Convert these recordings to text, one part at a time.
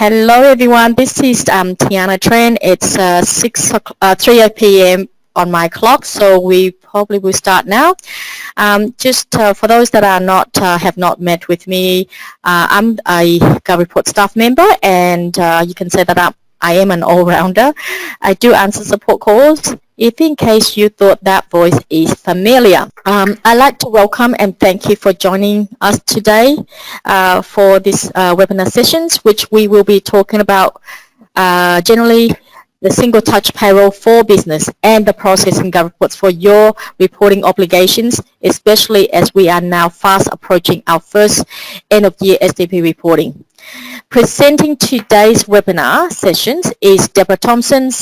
Hello everyone, this is Tiana Tran. It's 3 p.m. on my clock, so we probably will start now. Just for those that are not have not met with me, I'm a GovReports staff member, and you can say that I am an all-rounder. I do answer support calls. If in case you thought that voice is familiar, I'd like to welcome and thank you for joining us today for this webinar sessions, which we will be talking about generally the single touch payroll for business and the process in GovReports for your reporting obligations, especially as we are now fast approaching our first end of year STP reporting. Presenting today's webinar sessions is Deborah Thompson.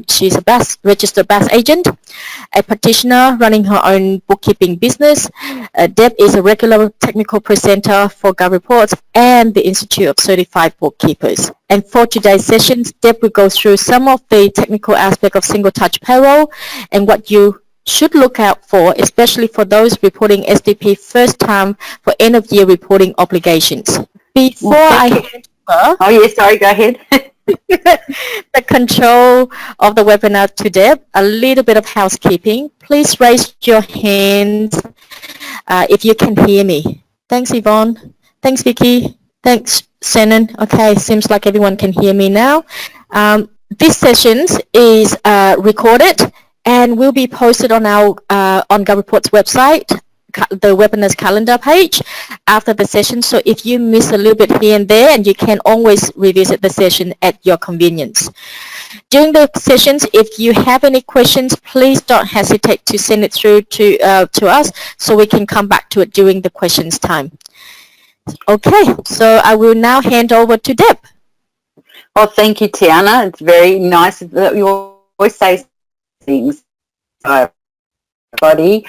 She's a registered BAS agent, a practitioner running her own bookkeeping business. Deb is a regular technical presenter for GovReports and the Institute of Certified Bookkeepers. And for today's sessions, Deb will go through some of the technical aspects of single touch payroll and what you should look out for, especially for those reporting SDP first time for end of year reporting obligations. Before I hand over, go ahead. the control of the webinar to Deb, a little bit of housekeeping. Please raise your hands if you can hear me. Thanks, Yvonne. Thanks, Vicky. Thanks, Shannon. Okay, seems like everyone can hear me now. This session is recorded and will be posted on our on GovReports website, the webinar's calendar page after the session. So if you miss a little bit here and there, and you can always revisit the session at your convenience. During the sessions, if you have any questions, please don't hesitate to send it through to us so we can come back to it during the questions time. Okay, so I will now hand over to Deb. Well, thank you, Tiana. It's very nice that you always say things. Everybody,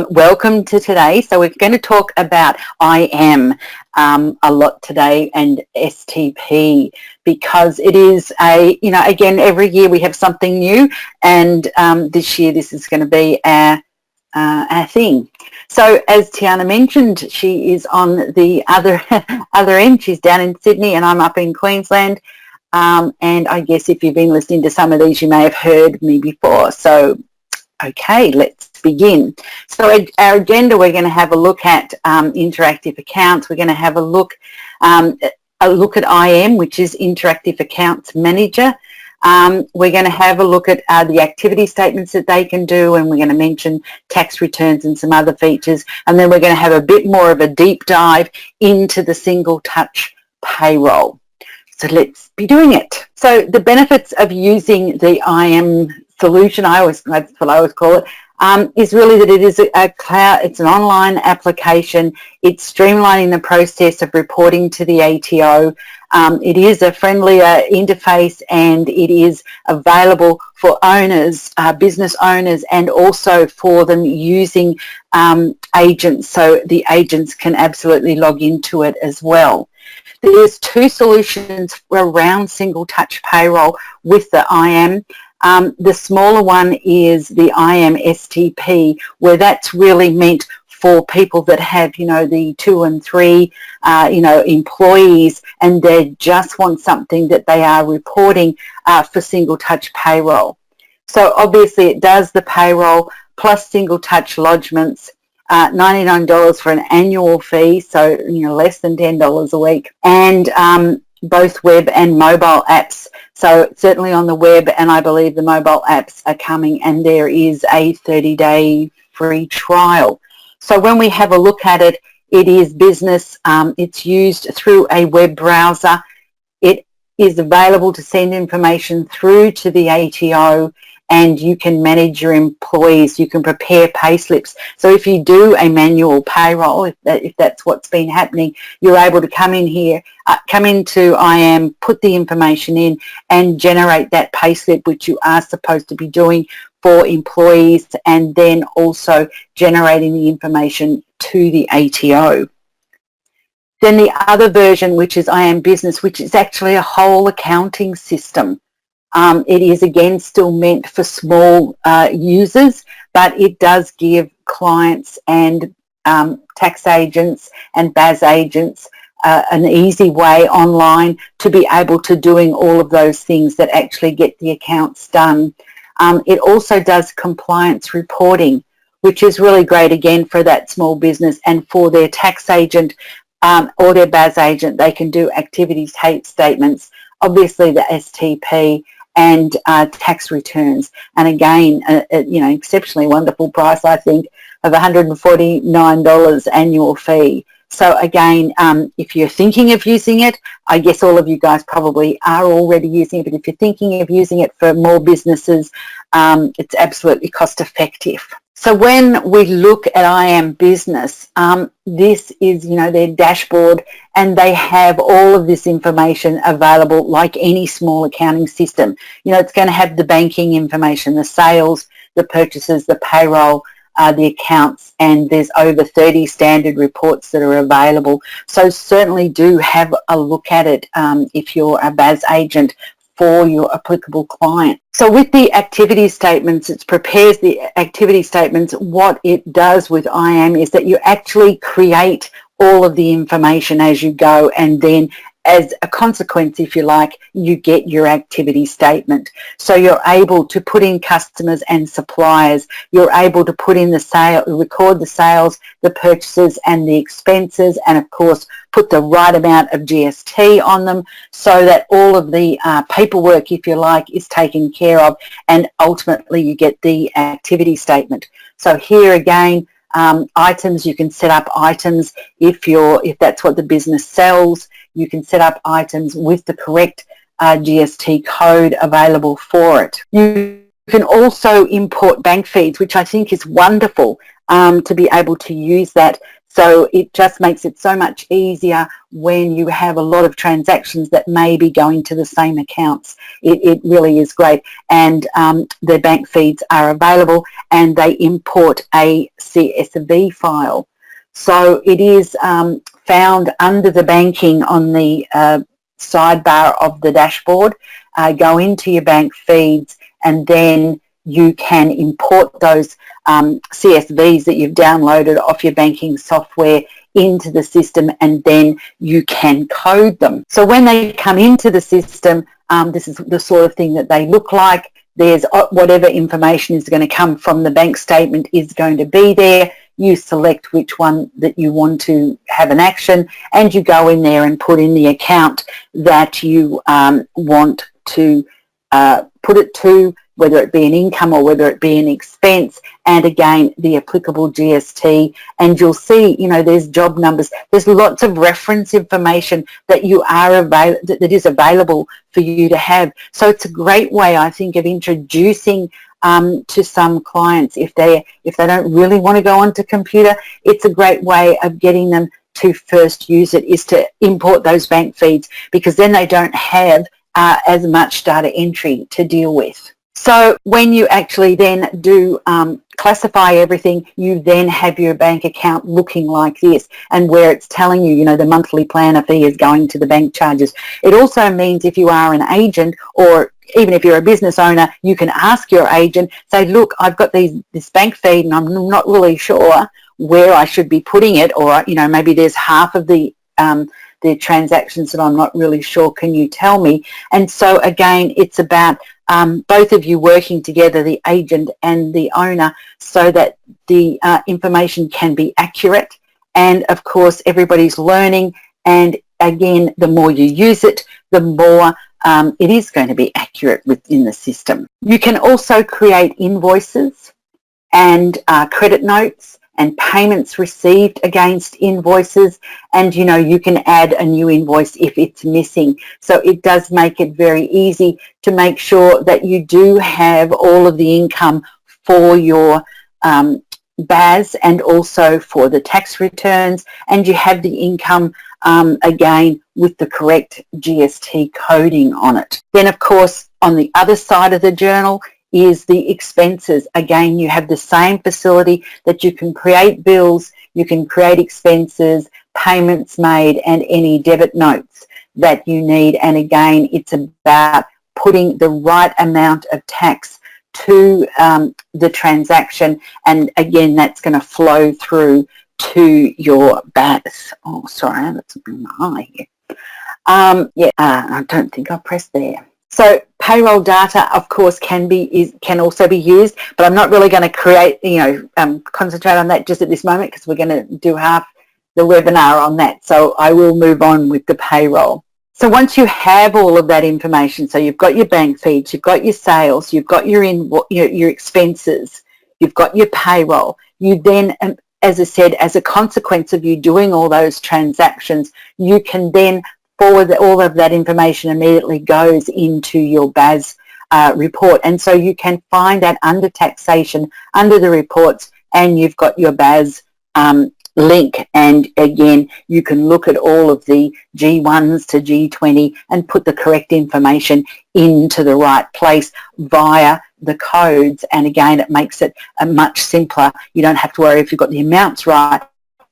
welcome to today. So we're going to talk about IM a lot today and STP, because it is again, every year we have something new, and this year this is going to be our thing. So as Tiana mentioned, she is on the other end. She's down in Sydney and I'm up in Queensland. And I guess if you've been listening to some of these, you may have heard me before. So okay, let's begin. So our agenda, we're going to have a look at interactive accounts. We're going to have a look at IM, which is Interactive Accounts Manager. We're going to have a look at the activity statements that they can do, and we're going to mention tax returns and some other features. And then we're going to have a bit more of a deep dive into the single touch payroll. So let's be doing it. So the benefits of using the IM solution, that's what I always call it, is really that it is a cloud, it's an online application. It's streamlining the process of reporting to the ATO. It is a friendlier interface, and it is available for owners, business owners, and also for them using agents, so the agents can absolutely log into it as well. There's two solutions around single touch payroll with the IM. The smaller one is the IM STP, where that's really meant for people that have, the 2 and 3, employees, and they just want something that they are reporting for single touch payroll. So obviously it does the payroll plus single touch lodgements, $99 for an annual fee, so less than $10 a week, and both web and mobile apps. So certainly on the web, and I believe the mobile apps are coming, and there is a 30-day free trial. So when we have a look at it, it is business. It's used through a web browser. It is available to send information through to the ATO, and you can manage your employees. You can prepare pay slips. So if you do a manual payroll, if that's what's been happening, you're able to come in here, come into IM, put the information in, and generate that pay slip, which you are supposed to be doing for employees, and then also generating the information to the ATO. Then the other version, which is IM Business, which is actually a whole accounting system. It is again still meant for small users, but it does give clients and tax agents and BAS agents an easy way online to be able to doing all of those things that actually get the accounts done. It also does compliance reporting, which is really great again for that small business and for their tax agent or their BAS agent. They can do activity statements, obviously the STP and tax returns. And again, exceptionally wonderful price, I think, of $149 annual fee. So again, if you're thinking of using it, I guess all of you guys probably are already using it, but if you're thinking of using it for more businesses, it's absolutely cost effective. So when we look at IAM Business, this is, their dashboard, and they have all of this information available like any small accounting system. It's going to have the banking information, the sales, the purchases, the payroll, the accounts, and there's over 30 standard reports that are available. So certainly do have a look at it if you're a BAS agent for your applicable client. So with the activity statements, it prepares the activity statements. What it does with IAM is that you actually create all of the information as you go, and then as a consequence, if you like, you get your activity statement. So you're able to put in customers and suppliers. You're able to put in the sale, record the sales, the purchases and the expenses, and of course put the right amount of GST on them so that all of the paperwork, if you like, is taken care of, and ultimately you get the activity statement. So here again, items, you can set up items if that's what the business sells. You can set up items with the correct GST code available for it. You can also import bank feeds, which I think is wonderful to be able to use that. So it just makes it so much easier when you have a lot of transactions that may be going to the same accounts. It really is great. And the bank feeds are available, and they import a CSV file. So it is found under the banking on the sidebar of the dashboard. Go into your bank feeds, and then you can import those CSVs that you've downloaded off your banking software into the system, and then you can code them. So when they come into the system, this is the sort of thing that they look like. There's whatever information is going to come from the bank statement is going to be there. You select which one that you want to have an action, and you go in there and put in the account that you want to put it to, whether it be an income or whether it be an expense, and again the applicable GST. And you'll see, there's job numbers. There's lots of reference information that that is available for you to have. So it's a great way, I think, of introducing to some clients if they don't really want to go onto computer. It's a great way of getting them to first use it, is to import those bank feeds, because then they don't have as much data entry to deal with. So when you actually then do classify everything, you then have your bank account looking like this, and where it's telling you, the monthly planner fee is going to the bank charges. It also means if you are an agent, or even if you're a business owner, you can ask your agent, say, look, I've got this bank feed and I'm not really sure where I should be putting it, or maybe there's half of the transactions that I'm not really sure. Can you tell me? And so again, it's about both of you working together, the agent and the owner, so that the information can be accurate. And of course, everybody's learning. And again, the more you use it, the more it is going to be accurate within the system. You can also create invoices and credit notes and payments received against invoices, and you can add a new invoice if it's missing. So it does make it very easy to make sure that you do have all of the income for your BAS and also for the tax returns, and you have the income again with the correct GST coding on it. Then of course on the other side of the journal is the expenses. Again, you have the same facility that you can create bills, you can create expenses, payments made, and any debit notes that you need. And again, it's about putting the right amount of tax to the transaction, and again, that's going to flow through to your BAS. Oh, sorry, that's bring my eye here. I don't think I pressed there. So payroll data, of course, can also be used, but I'm not really going to create, concentrate on that just at this moment because we're going to do half the webinar on that. So I will move on with the payroll. So once you have all of that information, so you've got your bank feeds, you've got your sales, you've got your expenses, you've got your payroll, you then, as I said, as a consequence of you doing all those transactions, you can then forward all of that information immediately goes into your BAS report. And so you can find that under taxation, under the reports, and you've got your BAS link, and again you can look at all of the G1s to G20 and put the correct information into the right place via the codes, and again it makes it much simpler. You don't have to worry if you've got the amounts right,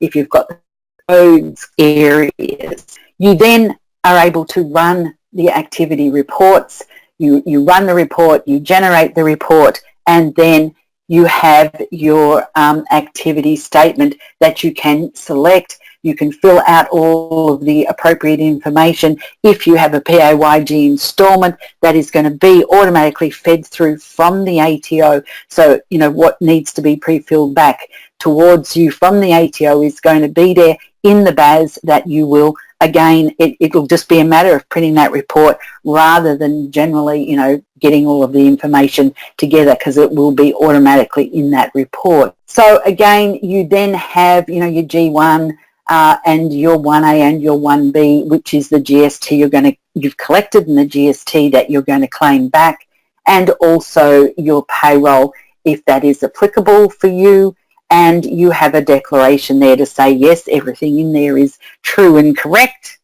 if you've got the codes areas. You then are able to run the activity reports. You run the report, you generate the report, and then you have your activity statement that you can select. You can fill out all of the appropriate information. If you have a PAYG instalment, that is going to be automatically fed through from the ATO. So, what needs to be pre-filled back towards you from the ATO is going to be there in the BAS that you will, again, it'll just be a matter of printing that report rather than generally, getting all of the information together, because it will be automatically in that report. So again, you then have, your G1 and your 1A and your 1B, which is the GST you've collected and the GST that you're going to claim back, and also your payroll if that is applicable for you. And you have a declaration there to say, yes, everything in there is true and correct.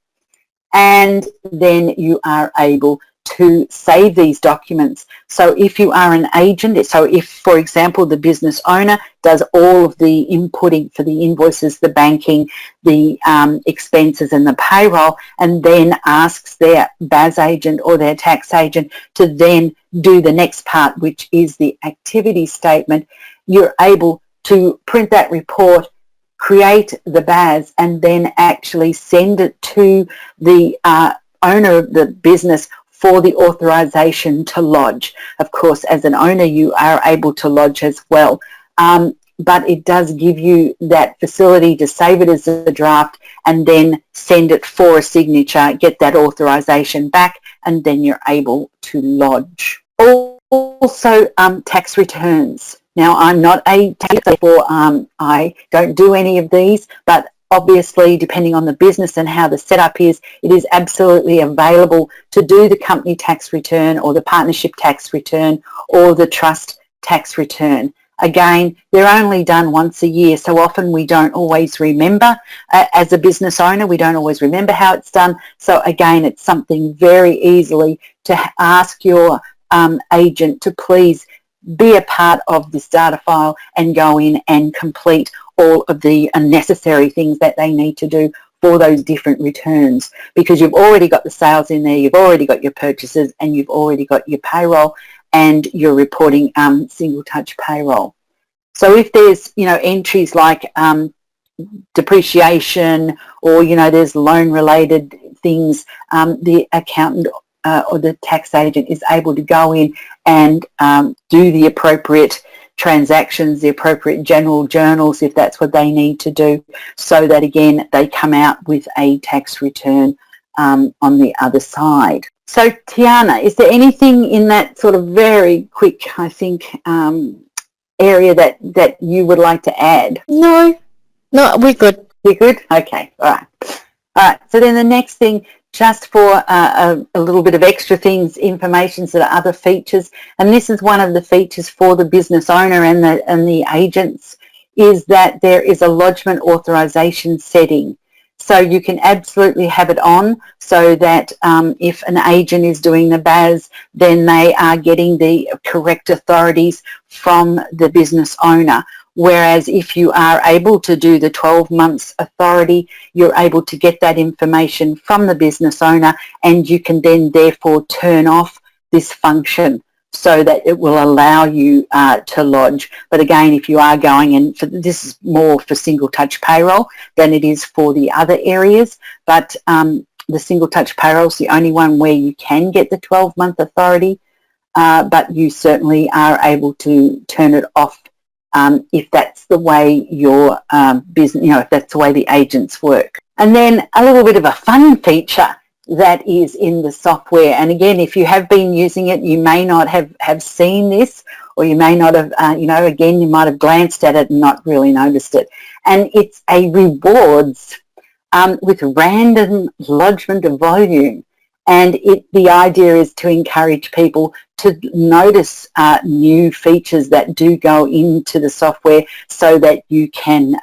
And then you are able to save these documents. So if you are an agent, so if, for example, the business owner does all of the inputting for the invoices, the banking, the expenses and the payroll, and then asks their BAS agent or their tax agent to then do the next part, which is the activity statement, you're able to print that report, create the BAS, and then actually send it to the owner of the business for the authorization to lodge. Of course, as an owner, you are able to lodge as well. But it does give you that facility to save it as a draft and then send it for a signature, get that authorization back, and then you're able to lodge. Also, tax returns. Now, I'm not a tax expert, I don't do any of these, but obviously, depending on the business and how the setup is, it is absolutely available to do the company tax return or the partnership tax return or the trust tax return. Again, they're only done once a year, so often we don't always remember. As a business owner, we don't always remember how it's done. So again, it's something very easily to ask your agent to please be a part of this data file and go in and complete all of the necessary things that they need to do for those different returns, because you've already got the sales in there, you've already got your purchases, and you've already got your payroll and your reporting single touch payroll. So if there's entries like depreciation or there's loan related things, the accountant or the tax agent is able to go in and do the appropriate transactions, the appropriate general journals if that's what they need to do, so that again they come out with a tax return on the other side. So Tiana, is there anything in that sort of very quick, I think, area that you would like to add? No, we're good. You're good? Okay, all right. So then the next thing, just for a little bit of extra things, information, so the other features, and this is one of the features for the business owner and the agents, is that there is a lodgement authorization setting. So you can absolutely have it on so that if an agent is doing the BAS, then they are getting the correct authorities from the business owner. Whereas if you are able to do the 12 months authority, you're able to get that information from the business owner, and you can then therefore turn off this function. so that it will allow you to lodge. But again, if you are going, and this is more for single touch payroll than it is for the other areas, but the single touch payroll is the only one where you can get the 12-month authority, but you certainly are able to turn it off if that's the way your business, if that's the way the agents work. And then a little bit of a fun feature that is in the software. And again, if you have been using it, you may not have seen this, or you may not have, again, you might have glanced at it and not really noticed it. And it's a rewards with random lodgement of volume. And the idea is to encourage people to notice new features that do go into the software so that you can,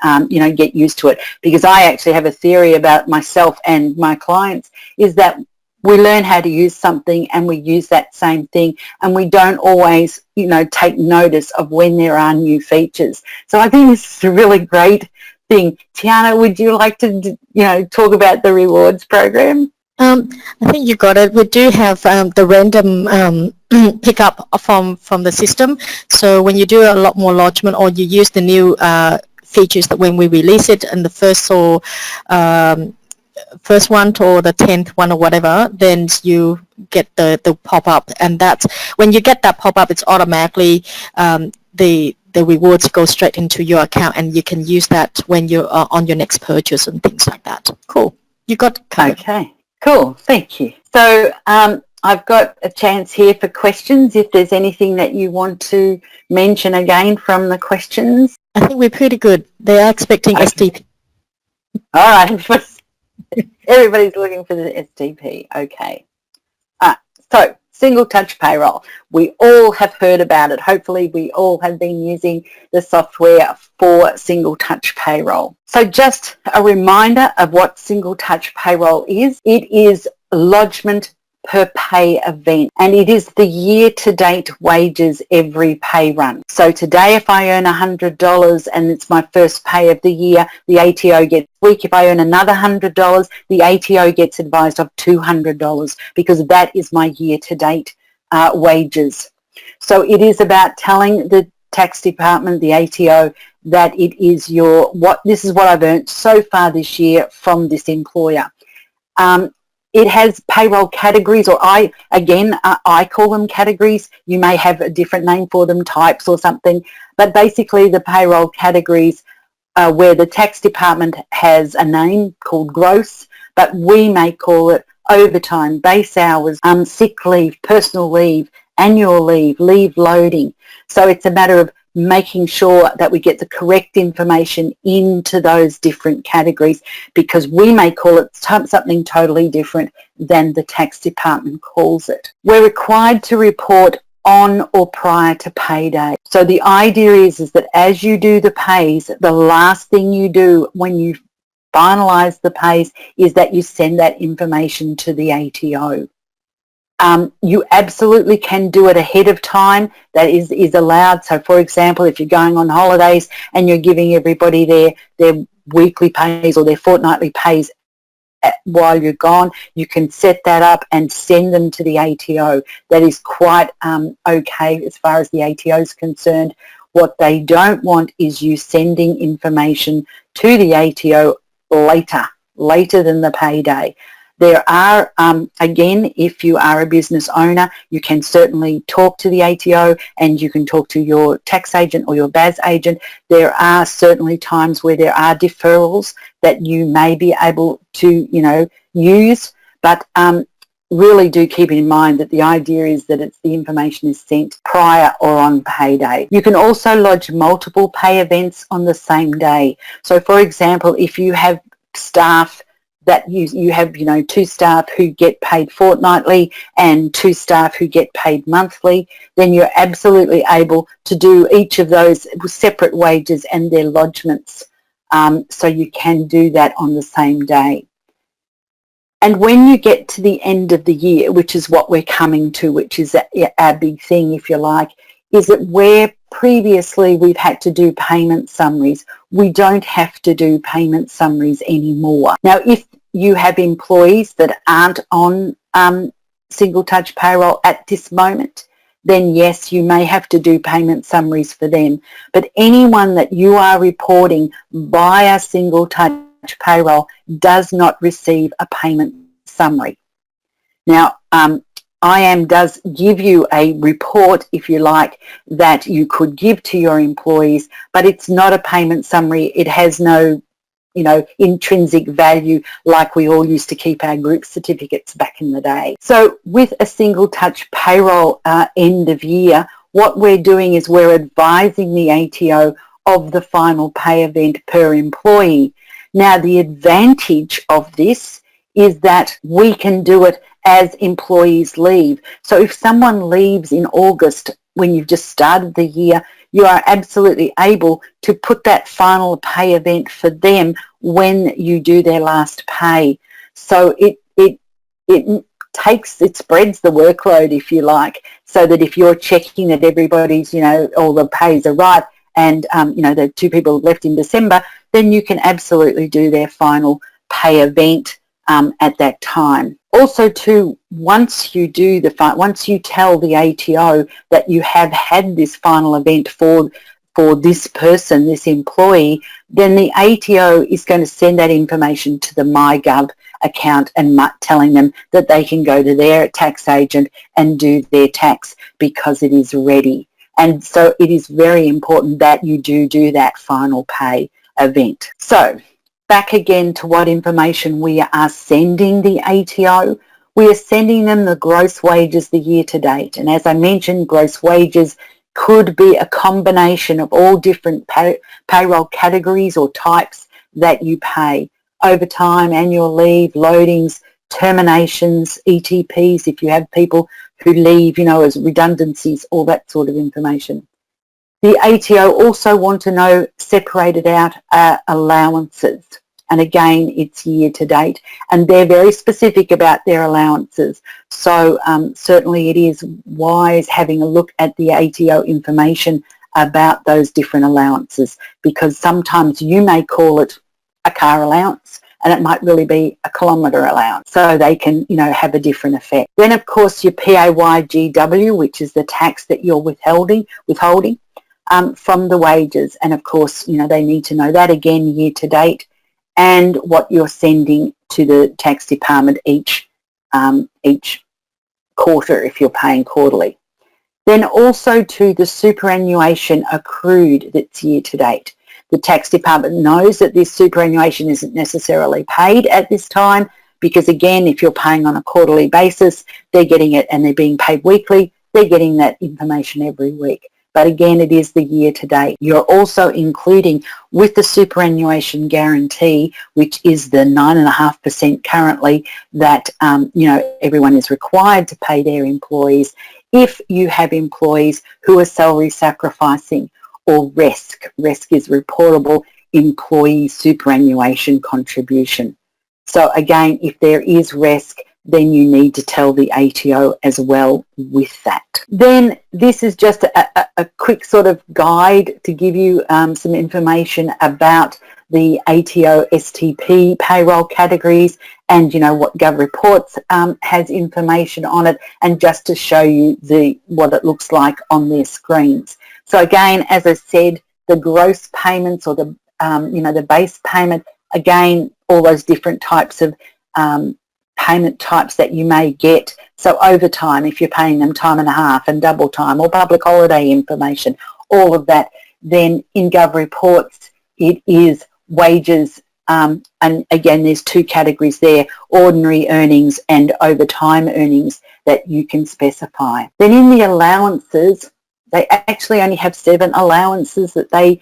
get used to it. Because I actually have a theory about myself and my clients is that we learn how to use something and we use that same thing, and we don't always, take notice of when there are new features. So I think this is a really great thing. Tiana, would you like to, talk about the rewards program? I think you got it. We do have the random pickup from the system. So when you do a lot more lodgement, or you use the new features that when we release it in the first one or the 10th one or whatever, then you get the pop-up, and that's when you get that pop-up, it's automatically the rewards go straight into your account, and you can use that when you're on your next purchase and things like that. Cool. You got it covered. Okay. Cool, thank you. So I've got a chance here for questions, if there's anything that you want to mention again from the questions. I think we're pretty good. They are expecting STP. All right, everybody's looking for the STP, okay. So single touch payroll, we all have heard about it. Hopefully we all have been using the software for single touch payroll. So just a reminder of what single touch payroll is. It is lodgement per pay event, and it is the year-to-date wages every pay run. So today, if I earn $100 and it's my first pay of the year, the ATO gets a week. If I earn another $100, the ATO gets advised of $200, because that is my year-to-date wages. So it is about telling the tax department, the ATO, that it is this is what I've earned so far this year from this employer. It has payroll categories, or I call them categories. You may have a different name for them, types or something. But basically the payroll categories where the tax department has a name called gross, but we may call it overtime, base hours, sick leave, personal leave, annual leave, leave loading. So it's a matter of making sure that we get the correct information into those different categories, because we may call it something totally different than the tax department calls it. We're required to report on or prior to payday. So the idea is that as you do the pays, the last thing you do when you finalise the pays is that you send that information to the ATO. You absolutely can do it ahead of time. That is allowed. So for example, if you're going on holidays and you're giving everybody their weekly pays or their fortnightly pays while you're gone, you can set that up and send them to the ATO. That is quite okay as far as the ATO is concerned. What they don't want is you sending information to the ATO later than the payday. There are, again, if you are a business owner, you can certainly talk to the ATO and you can talk to your tax agent or your BAS agent. There are certainly times where there are deferrals that you may be able to, use, but really do keep in mind that the idea is that the information is sent prior or on payday. You can also lodge multiple pay events on the same day. So for example, if you have staff that you have, two staff who get paid fortnightly and two staff who get paid monthly, then you're absolutely able to do each of those separate wages and their lodgements. So you can do that on the same day. And when you get to the end of the year, which is what we're coming to, which is our big thing, if you like, is that where previously we've had to do payment summaries, we don't have to do payment summaries anymore. Now, if you have employees that aren't on single touch payroll at this moment, then yes, you may have to do payment summaries for them. But anyone that you are reporting via single touch payroll does not receive a payment summary. Now, IAM does give you a report, if you like, that you could give to your employees, but it's not a payment summary. It has no, intrinsic value like we all used to keep our group certificates back in the day. So with a single touch payroll end of year, what we're doing is we're advising the ATO of the final pay event per employee. Now, the advantage of this is that we can do it as employees leave. So if someone leaves in August when you've just started the year, you are absolutely able to put that final pay event for them when you do their last pay. So it spreads the workload, if you like, so that if you're checking that everybody's, all the pays are right and, there are 2 people left in December, then you can absolutely do their final pay event at that time. Also too, once you tell the ATO that you have had this final event for this person, this employee, then the ATO is going to send that information to the MyGov account and telling them that they can go to their tax agent and do their tax because it is ready. And so it is very important that you do that final pay event. So back again to what information we are sending the ATO. We are sending them the gross wages the year to date. And as I mentioned, gross wages could be a combination of all different payroll categories or types that you pay. Overtime, annual leave, loadings, terminations, ETPs, if you have people who leave, as redundancies, all that sort of information. The ATO also want to know separated out allowances. And again, it's year to date. And they're very specific about their allowances. So certainly it is wise having a look at the ATO information about those different allowances, because sometimes you may call it a car allowance and it might really be a kilometre allowance. So they can, have a different effect. Then, of course, your PAYGW, which is the tax that you're withholding from the wages. And, of course, they need to know that again year to date, and what you're sending to the tax department each quarter if you're paying quarterly. Then also to the superannuation accrued that's year to date. The tax department knows that this superannuation isn't necessarily paid at this time because, again, if you're paying on a quarterly basis, they're getting it, and they're being paid weekly, they're getting that information every week. But again, it is the year to date. You're also including with the superannuation guarantee, which is the 9.5% currently that, everyone is required to pay their employees. If you have employees who are salary sacrificing, or RESC. RESC is reportable employee superannuation contribution. So again, if there is RESC, then you need to tell the ATO as well with that. Then this is just a quick sort of guide to give you some information about the ATO STP payroll categories and what GovReports has information on it, and just to show you what it looks like on their screens. So again, as I said, the gross payments or the base payment, again, all those different types of payment types that you may get. So overtime, if you're paying them time and a half, and double time, or public holiday information, all of that. Then in GovReports, it is wages, and again, there's 2 categories there, ordinary earnings and overtime earnings that you can specify. Then in the allowances, they actually only have 7 allowances that they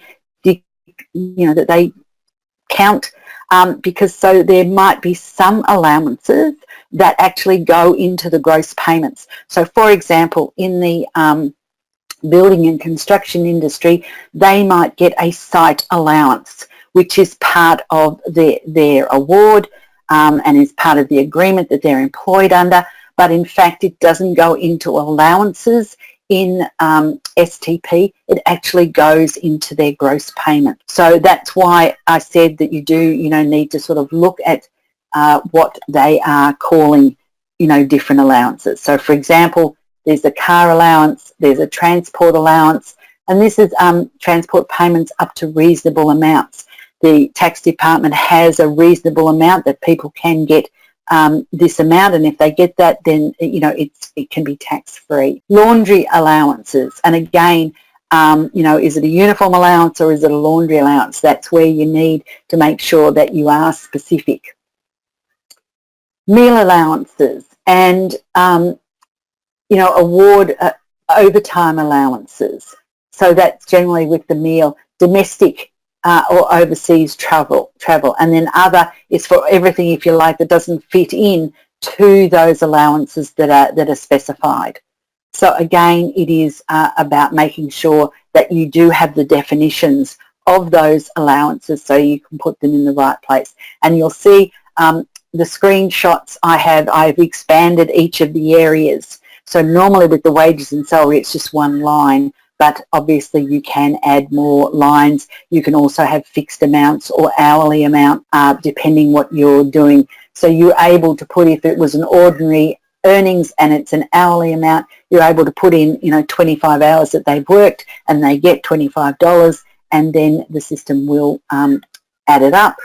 count, because so there might be some allowances that actually go into the gross payments. So for example, in the building and construction industry, they might get a site allowance, which is part of their award and is part of the agreement that they're employed under, but in fact it doesn't go into allowances in STP. It actually goes into their gross payment. So that's why I said that you do, need to sort of look at what they are calling, different allowances. So for example, there's a car allowance, there's a transport allowance, and this is transport payments up to reasonable amounts. The tax department has a reasonable amount that people can get this amount, and if they get that, then it can be tax-free. Laundry allowances, and again, is it a uniform allowance or is it a laundry allowance? That's where you need to make sure that you are specific. Meal allowances and award overtime allowances. So that's generally with the meal. Domestic or overseas travel, and then other is for everything, if you like, that doesn't fit in to those allowances that are specified. So again, it is about making sure that you do have the definitions of those allowances so you can put them in the right place. And you'll see the screenshots I've expanded each of the areas. So normally with the wages and salary, it's just one line, but obviously you can add more lines. You can also have fixed amounts or hourly amount, depending what you're doing. So you're able to put, if it was an ordinary earnings and it's an hourly amount, you're able to put in 25 hours that they've worked and they get $25, and then the system will add it up.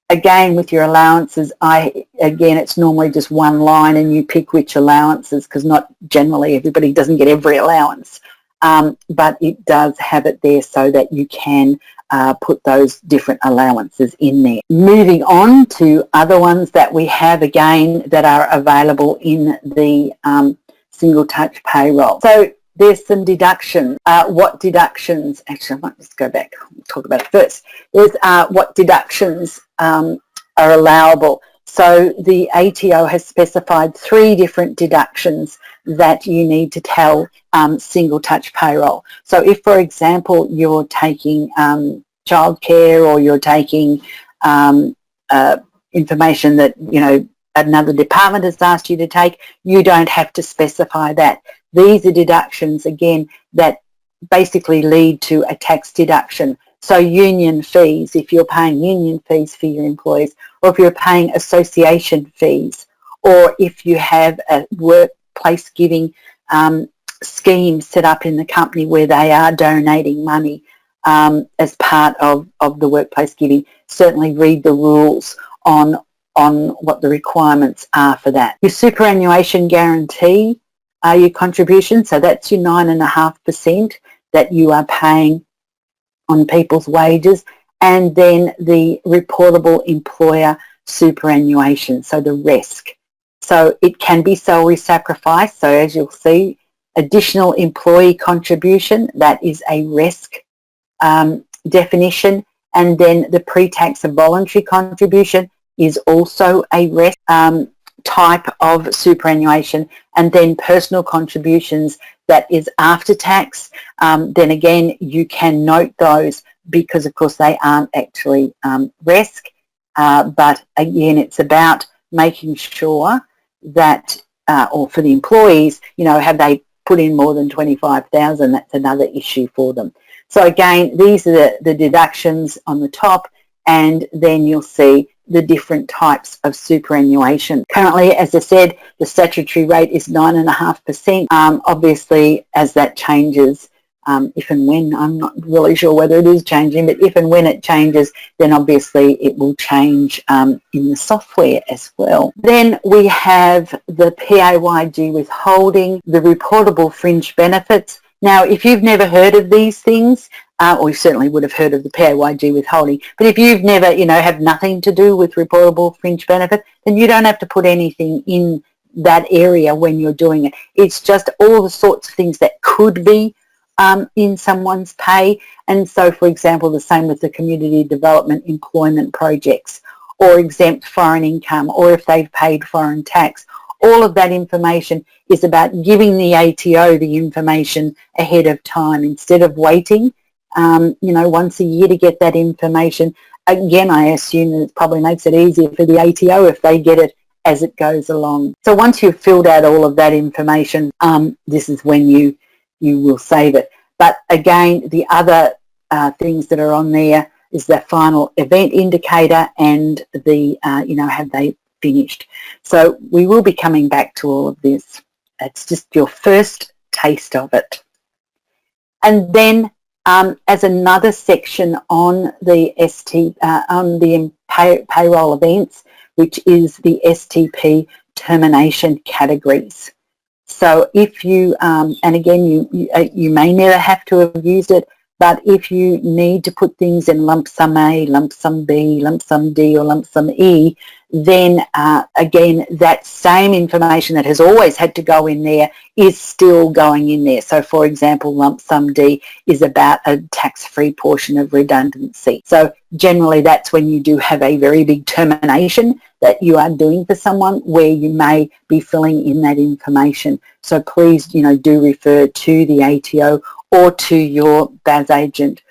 Again, with your allowances, it's normally just one line and you pick which allowances, because not generally everybody doesn't get every allowance, but it does have it there so that you can put those different allowances in there. Moving on to other ones that we have, again, that are available in the single touch payroll. So there's some deductions. What deductions? Actually, I might just go back and talk about it first. There's what deductions are allowable. So the ATO has specified 3 different deductions that you need to tell single touch payroll. So if, for example, you're taking childcare, or you're taking information that another department has asked you to take, you don't have to specify that. These are deductions, again, that basically lead to a tax deduction. So union fees, if you're paying union fees for your employees, or if you're paying association fees, or if you have a workplace giving scheme set up in the company where they are donating money as part of the workplace giving, certainly read the rules on what the requirements are for that. Your superannuation guarantee, your contribution, so that's your 9.5% that you are paying on people's wages, and then the reportable employer superannuation, so the RESC. So it can be salary sacrifice, so as you'll see, additional employee contribution, that is a RESC definition, and then the pre-tax voluntary contribution is also a RESC type of superannuation, and then personal contributions, that is after tax. Then again, you can note those because of course they aren't actually RESC, but again, it's about making sure that, or for the employees, have they put in more than 25,000, that's another issue for them. So again, these are the deductions on the top, and then you'll see the different types of superannuation. Currently, as I said, the statutory rate is 9.5%. Obviously, as that changes, if and when, I'm not really sure whether it is changing, but if and when it changes, then obviously it will change in the software as well. Then we have the PAYG withholding, the reportable fringe benefits. Now, if you've never heard of these things, or you certainly would have heard of the PAYG withholding, but if you've never, have nothing to do with reportable fringe benefit, then you don't have to put anything in that area when you're doing it. It's just all the sorts of things that could be in someone's pay. And so, for example, the same with the community development employment projects, or exempt foreign income, or if they've paid foreign tax. All of that information is about giving the ATO the information ahead of time instead of waiting, once a year to get that information. Again, I assume that it probably makes it easier for the ATO if they get it as it goes along. So once you've filled out all of that information, this is when you will save it. But again, the other things that are on there is the final event indicator and the, have they finished. So we will be coming back to all of this. It's just your first taste of it. And then as another section on the payroll events, which is the STP termination categories. So if you, and again, you may never have to have used it, but if you need to put things in lump sum A, lump sum B, lump sum D, or lump sum E, then again, that same information that has always had to go in there is still going in there. So for example, lump sum D is about a tax-free portion of redundancy. So generally that's when you do have a very big termination that you are doing for someone where you may be filling in that information. So please, do refer to the ATO or to your BAS agent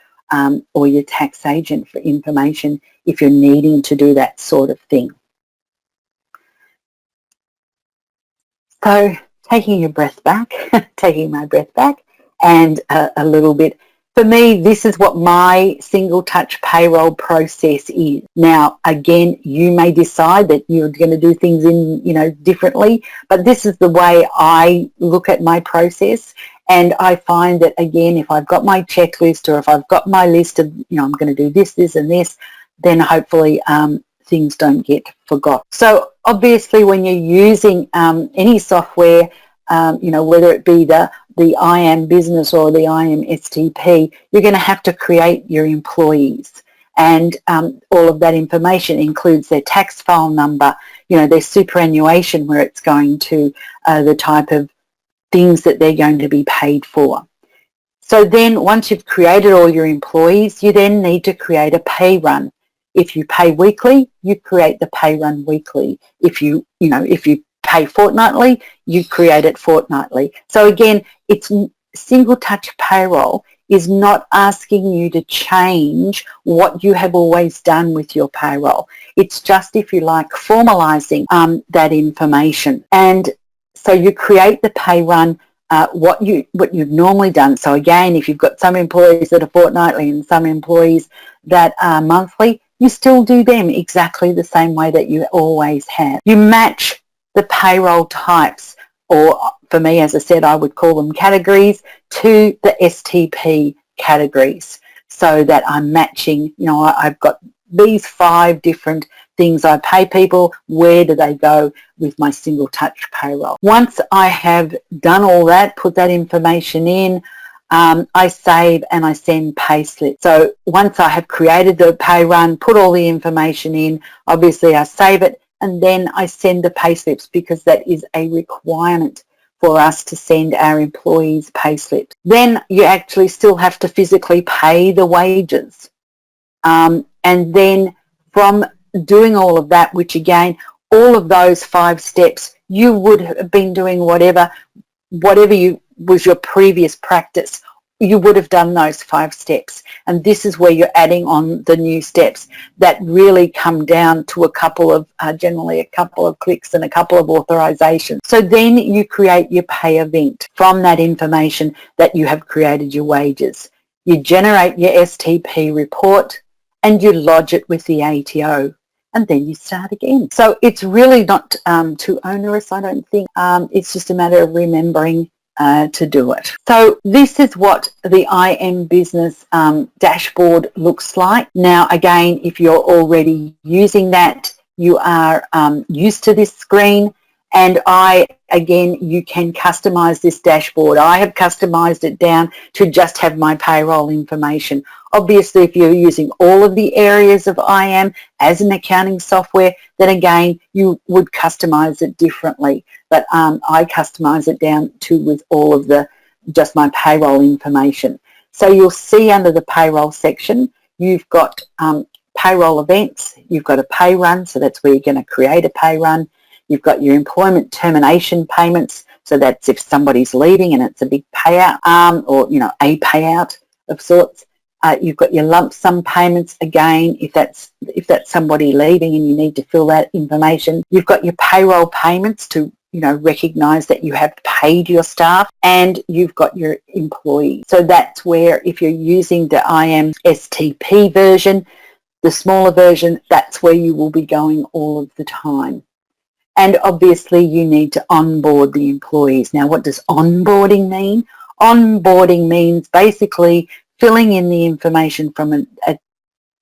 or your tax agent for information if you're needing to do that sort of thing. So taking your breath back, taking my breath back, and a little bit. For me, this is what my single touch payroll process is. Now, again, you may decide that you're going to do things differently, but this is the way I look at my process. And I find that, again, if I've got my checklist or if I've got my list of, I'm going to do this, this, and this, then hopefully things don't get forgotten. So obviously when you're using any software, whether it be the IAM business or the IAM STP, you're going to have to create your employees. And all of that information includes their tax file number, their superannuation, where it's going to, the type of things that they're going to be paid for. So then once you've created all your employees, you then need to create a pay run. If you pay weekly, you create the pay run weekly. If you pay fortnightly, you create it fortnightly. So again, it's single touch payroll is not asking you to change what you have always done with your payroll. It's just, if you like, formalizing that information. And so you create the pay run, what you've normally done. So again, if you've got some employees that are fortnightly and some employees that are monthly, you still do them exactly the same way that you always have. You match the payroll types, or for me, as I said, I would call them categories, to the STP categories, so that I'm matching, I've got these 5 different things I pay people, where do they go with my single touch payroll? Once I have done all that, put that information in, I save and I send pay slips. So once I have created the pay run, put all the information in, obviously I save it, and then I send the pay slips, because that is a requirement for us to send our employees pay slips. Then you actually still have to physically pay the wages. And then from doing all of that, which again, all of those 5 steps, you would have been doing whatever was your previous practice. You would have done those 5 steps. And this is where you're adding on the new steps that really come down to generally a couple of clicks and a couple of authorizations. So then you create your pay event from that information that you have created your wages. You generate your STP report and you lodge it with the ATO. And then you start again. So it's really not too onerous, I don't think. It's just a matter of remembering to do it. So this is what the IM Business dashboard looks like. Now again, if you're already using that, you are used to this screen, and you can customize this dashboard. I have customized it down to just have my payroll information. Obviously, if you're using all of the areas of IAM as an accounting software, then again, you would customize it differently. But I customize it down to with all of just my payroll information. So you'll see under the payroll section, you've got payroll events, you've got a pay run, so that's where you're going to create a pay run. You've got your employment termination payments, so that's if somebody's leaving and it's a big payout, or a payout of sorts. You've got your lump sum payments, again, if that's somebody leaving and you need to fill that information. You've got your payroll payments to recognise that you have paid your staff, and you've got your employees. So that's where, if you're using the IM STP version, the smaller version, that's where you will be going all of the time. And obviously you need to onboard the employees. Now, what does onboarding mean? Onboarding means basically filling in the information from a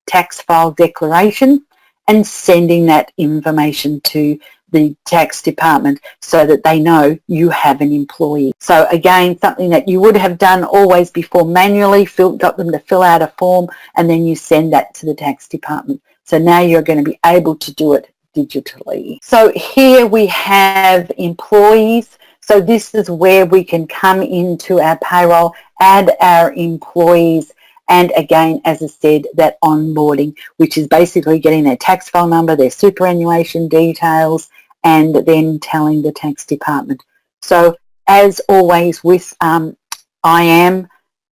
tax file declaration and sending that information to the tax department so that they know you have an employee. So again, something that you would have done always before manually, got them to fill out a form, and then you send that to the tax department. So now you're going to be able to do it digitally. So here we have employees. So this is where we can come into our payroll, add our employees, and again, as I said, that onboarding, which is basically getting their tax file number, their superannuation details, and then telling the tax department. So as always with IAM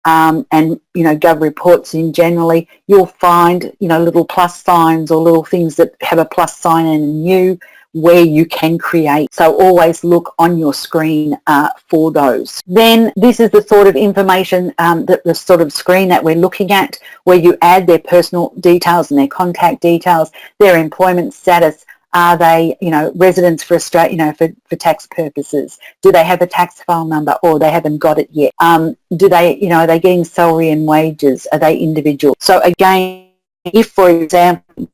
and GovReports in generally, you'll find little plus signs or little things that have a plus sign and a new where you can create. So always look on your screen for those. Then this is the sort of information, the sort of screen that we're looking at, where you add their personal details and their contact details, their employment status. Are they, residents for Australia, for tax purposes? Do they have a tax file number, or they haven't got it yet? Do they, are they getting salary and wages? Are they individual? So again, if, for example,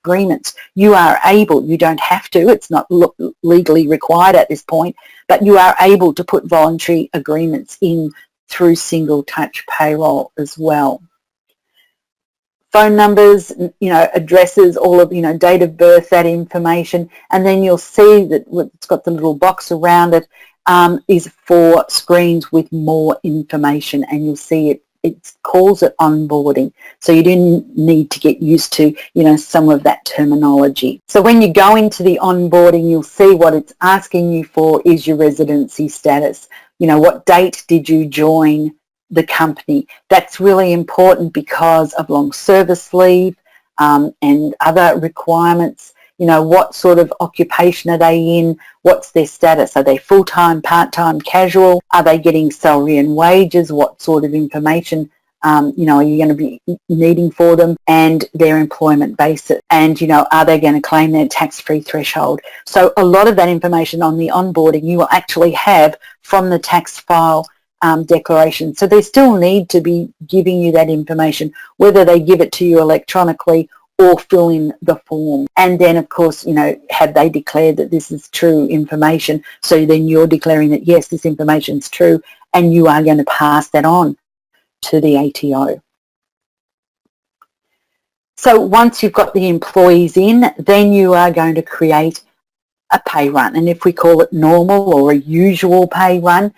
agreements, you are able, you don't have to, it's not legally required at this point, but you are able to put voluntary agreements in through single touch payroll as well. Phone numbers, addresses, all of, date of birth, that information, and then you'll see that it's got the little box around it, is for screens with more information, and you'll see it calls it onboarding. So you do need to get used to, some of that terminology. So when you go into the onboarding, you'll see what it's asking you for is your residency status. What date did you join the company? That's really important because of long service leave and other requirements. What sort of occupation are they in? What's their status? Are they full-time, part-time, casual? Are they getting salary and wages? What sort of information are you going to be needing for them? And their employment basis. And, are they going to claim their tax-free threshold? So a lot of that information on the onboarding you will actually have from the tax file declaration. So they still need to be giving you that information, whether they give it to you electronically or fill in the form. And then, of course, have they declared that this is true information? So then you're declaring that, yes, this information is true, and you are going to pass that on to the ATO. So once you've got the employees in, then you are going to create a pay run. And if we call it normal or a usual pay run,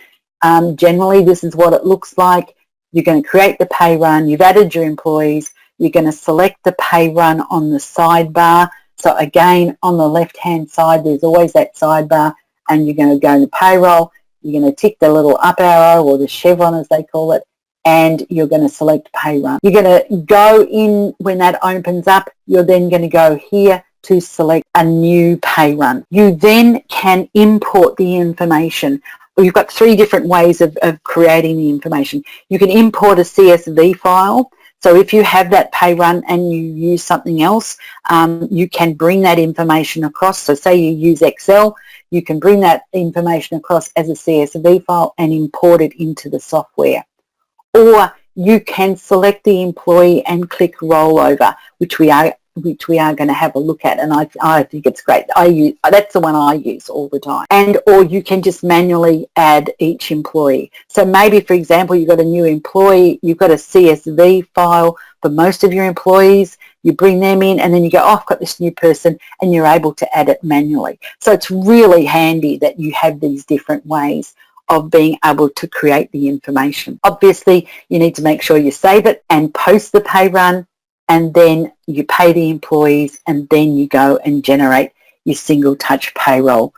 generally this is what it looks like. You're going to create the pay run, you've added your employees, you're going to select the pay run on the sidebar. So again, on the left-hand side, there's always that sidebar, and you're going to go to payroll, you're going to tick the little up arrow or the chevron as they call it, and you're going to select pay run. You're going to go in when that opens up, you're then going to go here to select a new pay run. You then can import the information. You've got three different ways of creating the information. You can import a CSV file. So if you have that pay run and you use something else, you can bring that information across. So say you use Excel, you can bring that information across as a CSV file and import it into the software. Or you can select the employee and click rollover, which we are going to have a look at, and I think it's great. That's the one I use all the time. And or you can just manually add each employee. So maybe, for example, you've got a new employee, you've got a CSV file for most of your employees, you bring them in, and then you go, oh, I've got this new person, and you're able to add it manually. So it's really handy that you have these different ways of being able to create the information. Obviously, you need to make sure you save it and post the pay run, and then you pay the employees, and then you go and generate your single touch payroll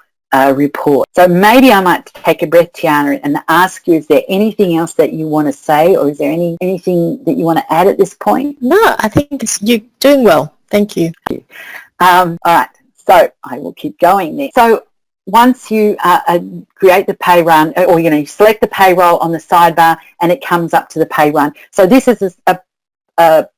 report. So maybe I might take a breath, Tiana, and ask you, is there anything else that you want to say, or is there anything that you want to add at this point? No, I think you're doing well. Thank you. All right, so I will keep going there. So once you create the pay run, or you select the payroll on the sidebar, and it comes up to the pay run. So this is a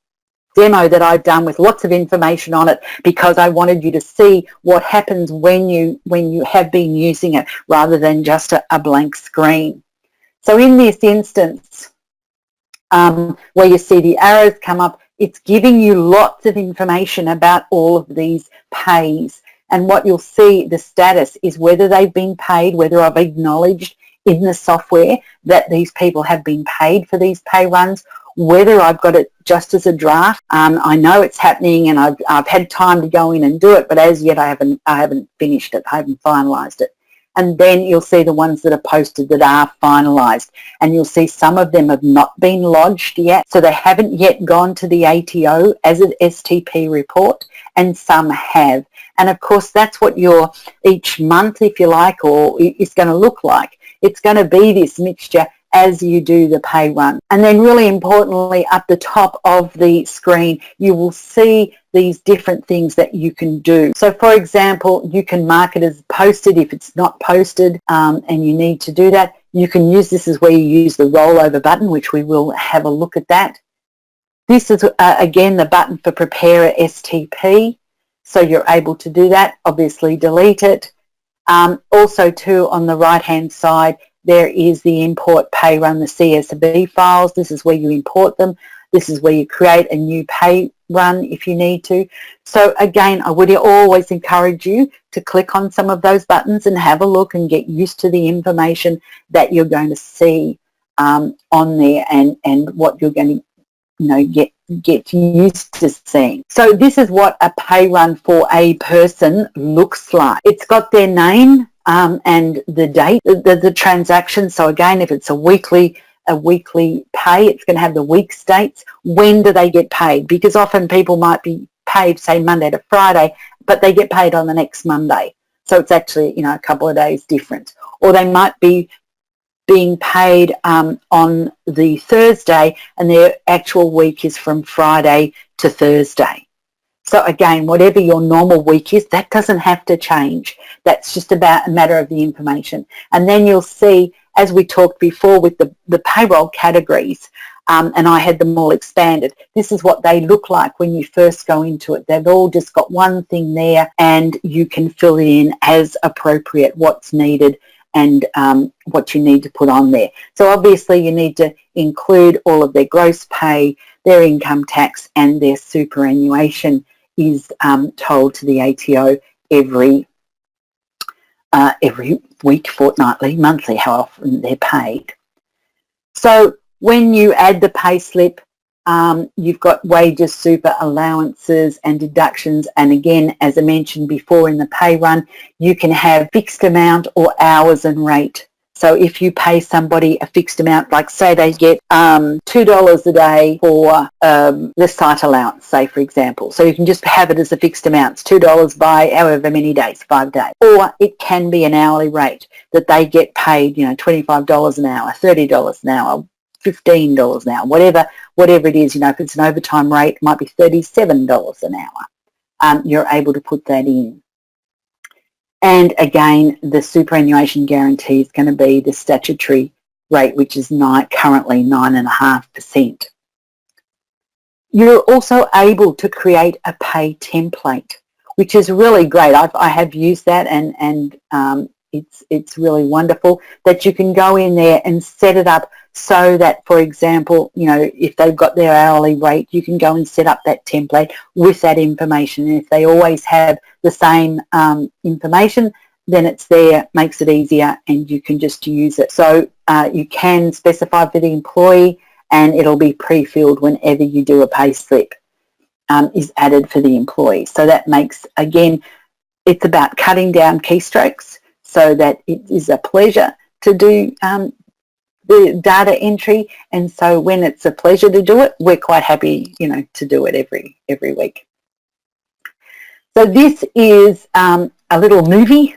demo that I've done with lots of information on it because I wanted you to see what happens when you have been using it rather than just a blank screen. So in this instance, where you see the arrows come up, it's giving you lots of information about all of these pays. And what you'll see, the status is whether they've been paid, whether I've acknowledged in the software that these people have been paid for these pay runs, whether I've got it just as a draft. I know it's happening and I've had time to go in and do it, but as yet I haven't finished it, I haven't finalised it. And then you'll see the ones that are posted that are finalised. And you'll see some of them have not been lodged yet, so they haven't yet gone to the ATO as an STP report, and some have. And of course, that's what your each month, if you like, or is going to look like. It's going to be this mixture as you do the pay run. And then really importantly, up the top of the screen, you will see these different things that you can do. So for example, you can mark it as posted if it's not posted, and you need to do that. You can use this as where you use the rollover button, which we will have a look at that. This is again the button for prepare a STP. So you're able to do that, obviously delete it. Also too, on the right hand side, there is the import pay run, the CSV files. This is where you import them. This is where you create a new pay run if you need to. So again, I would always encourage you to click on some of those buttons and have a look and get used to the information that you're going to see on there and what you're going to get used to seeing. So this is what a pay run for a person looks like. It's got their name and the date, the transaction. So again, if it's a weekly pay, it's going to have the week's dates. When do they get paid? Because often people might be paid, say, Monday to Friday, but they get paid on the next Monday. So it's actually, a couple of days different. Or they might be being paid on the Thursday and their actual week is from Friday to Thursday. So again, whatever your normal week is, that doesn't have to change. That's just about a matter of the information. And then you'll see, as we talked before with the payroll categories, and I had them all expanded, this is what they look like when you first go into it. They've all just got one thing there and you can fill it in as appropriate, what's needed and what you need to put on there. So obviously you need to include all of their gross pay, their income tax and their superannuation is told to the ATO every week, fortnightly, monthly, how often they're paid. So when you add the pay slip, you've got wages, super, allowances and deductions. And again, as I mentioned before in the pay run, you can have fixed amount or hours and rate. So if you pay somebody a fixed amount, like say they get $2 a day for the site allowance, say for example. So you can just have it as a fixed amount. It's $2 by however many days, 5 days. Or it can be an hourly rate that they get paid, $25 an hour, $30 an hour, $15 an hour, whatever it is. If it's an overtime rate, it might be $37 an hour. You're able to put that in. And again, the superannuation guarantee is going to be the statutory rate, which is currently 9.5%. You're also able to create a pay template, which is really great. I have used that and it's really wonderful that you can go in there and set it up so that, for example, if they've got their hourly rate, you can go and set up that template with that information. And if they always have the same information, then it's there, makes it easier, and you can just use it. So you can specify for the employee and it'll be pre-filled whenever you do a pay slip is added for the employee. So that makes, again, it's about cutting down keystrokes so that it is a pleasure to do the data entry, and so when it's a pleasure to do it, we're quite happy, to do it every week. So this is a little movie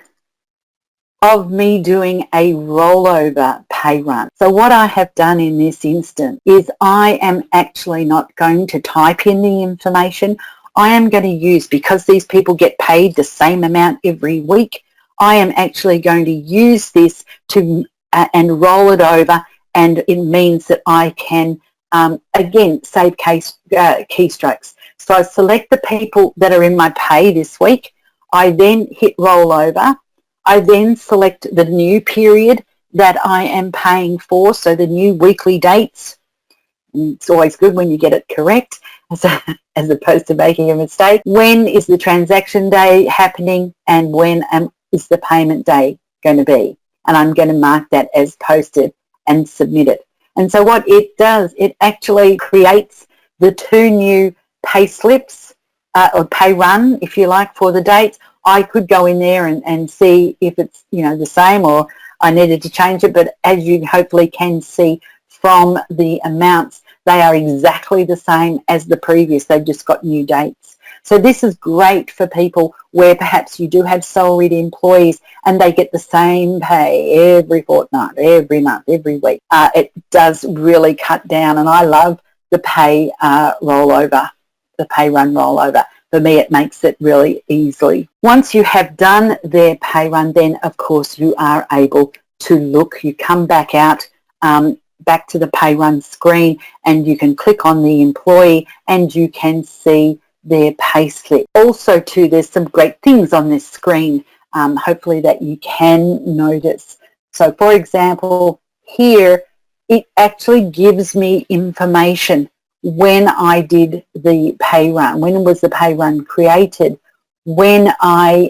of me doing a rollover pay run. So what I have done in this instance is I am actually not going to type in the information. I am going to use, because these people get paid the same amount every week, I am actually going to use this to and roll it over, and it means that I can Again, save keystrokes. So I select the people that are in my pay this week. I then hit rollover. I then select the new period that I am paying for, so the new weekly dates. It's always good when you get it correct as opposed to making a mistake. When is the transaction day happening, and when is the payment day going to be? And I'm going to mark that as posted and submit it. And so what it does, it actually creates the two new pay slips or pay run, if you like, for the dates. I could go in there and see if it's, you know, the same or I needed to change it, but as you hopefully can see from the amounts, they are exactly the same as the previous. They've just got new dates. So this is great for people where perhaps you do have salaried employees and they get the same pay every fortnight, every month, every week. It does really cut down, and I love the pay rollover, the pay run rollover. For me, it makes it really easily. Once you have done their pay run, then of course you are able to look. You come back out, back to the pay run screen, and you can click on the employee and you can see their pay slip. Also too, there's some great things on this screen, hopefully that you can notice. So for example, here it actually gives me information when I did the pay run, when was the pay run created, when I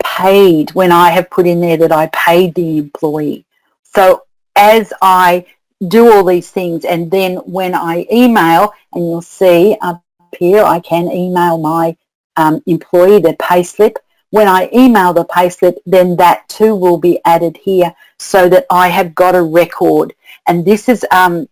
paid, when I have put in there that I paid the employee. So as I do all these things, and then when I email, and you'll see up here I can email my employee the pay slip. When I email the pay slip, then that too will be added here so that I have got a record. And this is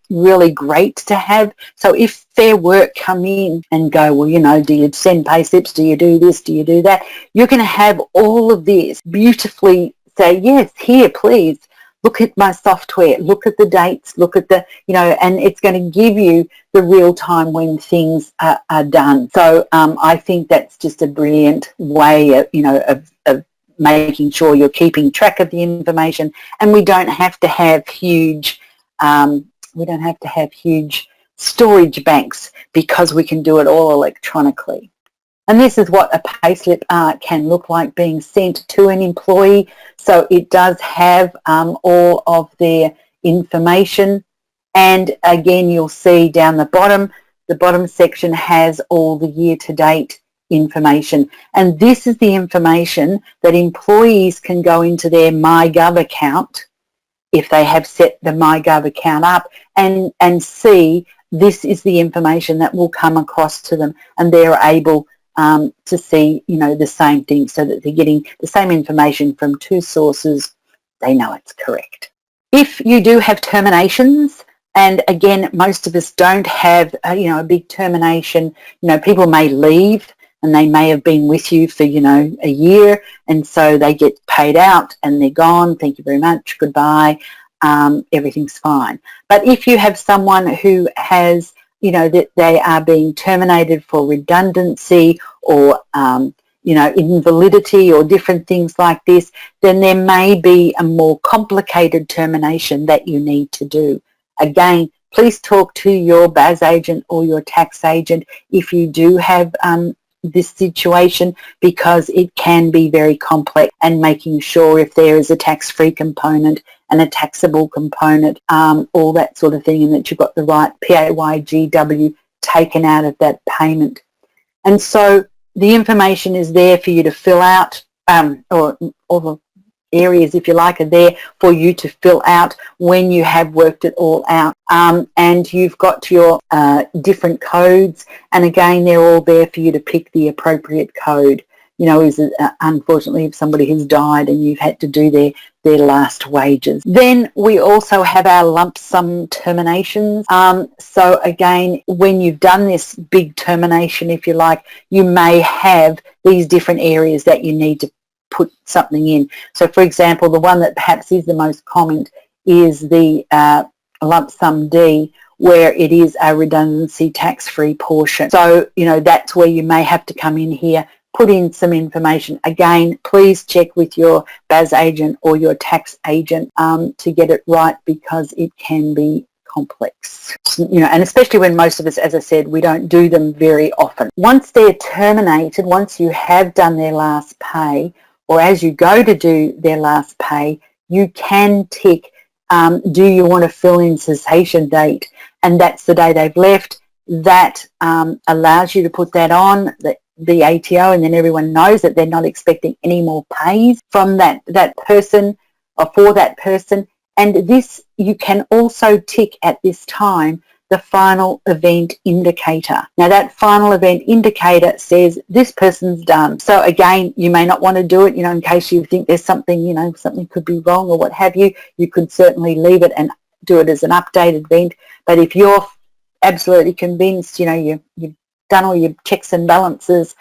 really great to have. So if Fair Work come in and go, well, you know, do you send pay slips? Do you do this? Do you do that? You're going to have all of this beautifully say, yes, here, please. Look at my software, look at the dates, look at the, you know, and it's going to give you the real time when things are done. So I think that's just a brilliant way of, you know, of making sure you're keeping track of the information, and we don't have to have huge, storage banks because we can do it all electronically. And this is what a payslip can look like being sent to an employee. So it does have all of their information. And again, you'll see down the bottom section has all the year-to-date information. And this is the information that employees can go into their MyGov account if they have set the MyGov account up and see this is the information that will come across to them, and they're able to see, you know, the same thing, so that they're getting the same information from two sources. They know it's correct. If you do have terminations, and again, most of us don't have, you know, a big termination. You know, people may leave and they may have been with you for, you know, a year, and so they get paid out and they're gone. Thank you very much. Goodbye. Everything's fine. But if you have someone who has, you know, that they are being terminated for redundancy or, you know, invalidity or different things like this, then there may be a more complicated termination that you need to do. Again, please talk to your BAS agent or your tax agent if you do have this situation, because it can be very complex, and making sure if there is a tax-free component and a taxable component, all that sort of thing, and that you've got the right PAYGW taken out of that payment. And so the information is there for you to fill out, or all the areas, if you like, are there for you to fill out when you have worked it all out. And you've got your different codes, and again, they're all there for you to pick the appropriate code. You know, is it, unfortunately, if somebody has died and you've had to do their last wages. Then we also have our lump sum terminations. So again, when you've done this big termination, if you like, you may have these different areas that you need to put something in. So for example, the one that perhaps is the most common is the lump sum D, where it is a redundancy tax-free portion. So, you know, that's where you may have to come in here, put in some information. Again, please check with your BAS agent or your tax agent to get it right, because it can be complex, and especially when most of us, as I said, we don't do them very often. Once they're terminated, once you have done their last pay, or as you go to do their last pay, you can tick, do you want to fill in cessation date? And that's the day they've left. That allows you to put that on the ATO, and then everyone knows that they're not expecting any more pays from that person or for that person. And this, you can also tick at this time the final event indicator. Now that final event indicator says this person's done. So again, you may not want to do it, in case you think there's something, something could be wrong or what have you. You could certainly leave it and do it as an updated event. But if you're absolutely convinced, you've done all your checks and balances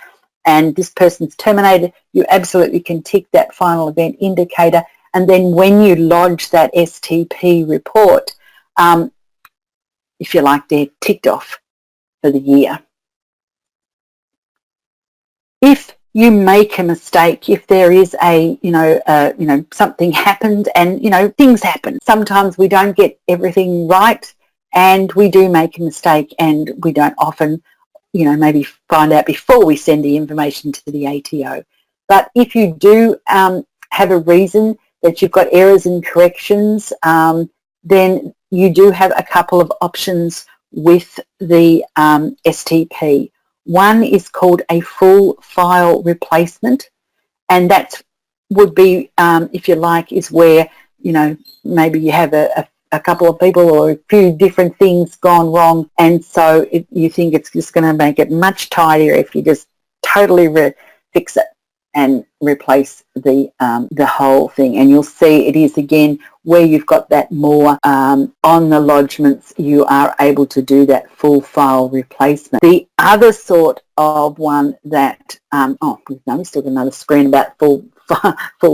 and this person's terminated, you absolutely can tick that final event indicator. And then when you lodge that STP report, if you like, they're ticked off for the year. If you make a mistake, if there is something happened, and things happen. Sometimes we don't get everything right, and we do make a mistake, and we don't often, maybe find out before we send the information to the ATO. But if you do have a reason that you've got errors and corrections, then you do have a couple of options with the STP. One is called a full file replacement, and that would be, if you like, is where, maybe you have a couple of people or a few different things gone wrong, and so you think it's just going to make it much tidier if you just totally fix it and replace the whole thing. And you'll see it is, again, where you've got that more on the lodgements, you are able to do that full file replacement. The other sort of one that, we've still got another screen about full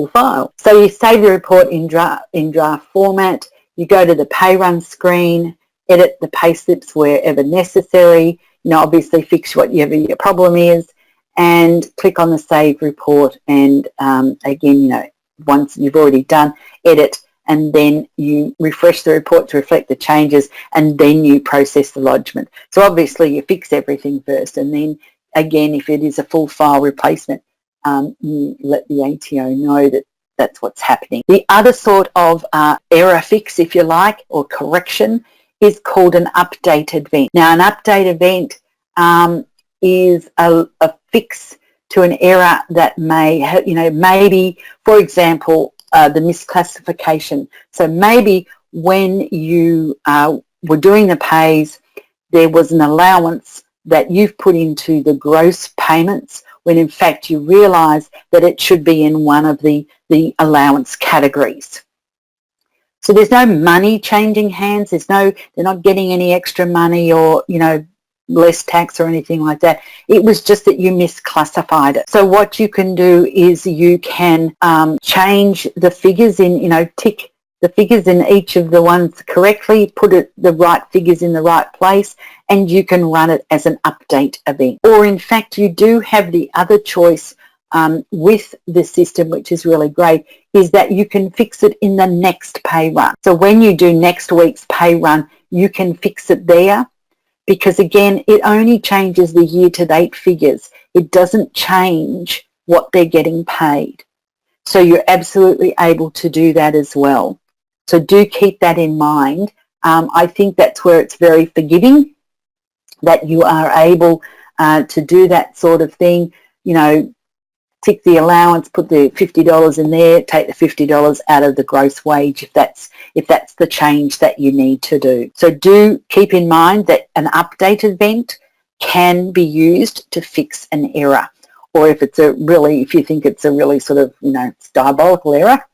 file. So you save the report in draft format, you go to the pay run screen, edit the pay slips wherever necessary, obviously fix whatever your problem is, and click on the save report, and again, once you've already done, edit, and then you refresh the report to reflect the changes, and then you process the lodgement. So obviously you fix everything first, and then again, if it is a full file replacement, you let the ATO know that that's what's happening. The other sort of error fix, if you like, or correction, is called an update event. Now, an update event is a fix to an error that may, maybe, for example, the misclassification. So maybe when you were doing the pays, there was an allowance that you've put into the gross payments, when in fact you realise that it should be in one of the allowance categories. So there's no money changing hands. They're not getting any extra money or, less tax or anything like that. It was just that you misclassified it. So what you can do is you can change the figures in, tick the figures in each of the ones correctly, put the right figures in the right place, and you can run it as an update event. Or in fact, you do have the other choice with the system, which is really great, is that you can fix it in the next pay run. So when you do next week's pay run, you can fix it there, because again, it only changes the year-to-date figures. It doesn't change what they're getting paid. So you're absolutely able to do that as well. So do keep that in mind. I think that's where it's very forgiving, that you are able to do that sort of thing. Tick the allowance, put the $50 in there, take the $50 out of the gross wage if that's the change that you need to do. So do keep in mind that an update event can be used to fix an error, or if you think it's a really sort of, it's diabolical error,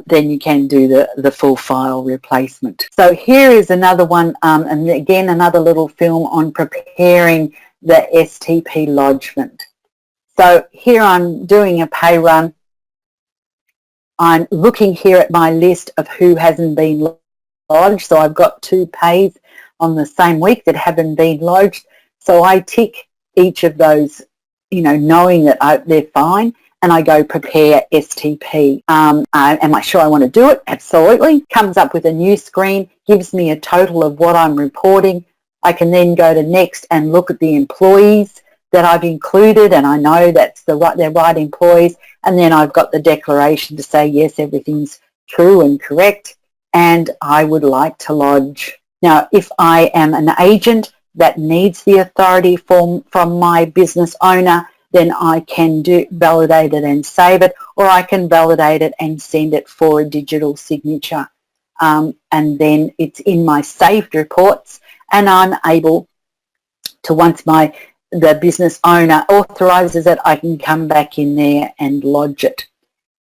then you can do the full file replacement. So here is another one, and again, another little film on preparing the STP lodgement. So here I'm doing a pay run. I'm looking here at my list of who hasn't been lodged. So I've got 2 pays on the same week that haven't been lodged. So I tick each of those, knowing that they're fine. and I go prepare STP. Am I sure I want to do it? Absolutely. Comes up with a new screen, gives me a total of what I'm reporting. I can then go to next and look at the employees that I've included, and I know that's they're right employees, and then I've got the declaration to say yes, everything's true and correct, and I would like to lodge. Now, if I am an agent that needs the authority from my business owner, then I can validate it and save it, or I can validate it and send it for a digital signature. And then it's in my saved reports, and I'm able to, once the business owner authorises it, I can come back in there and lodge it.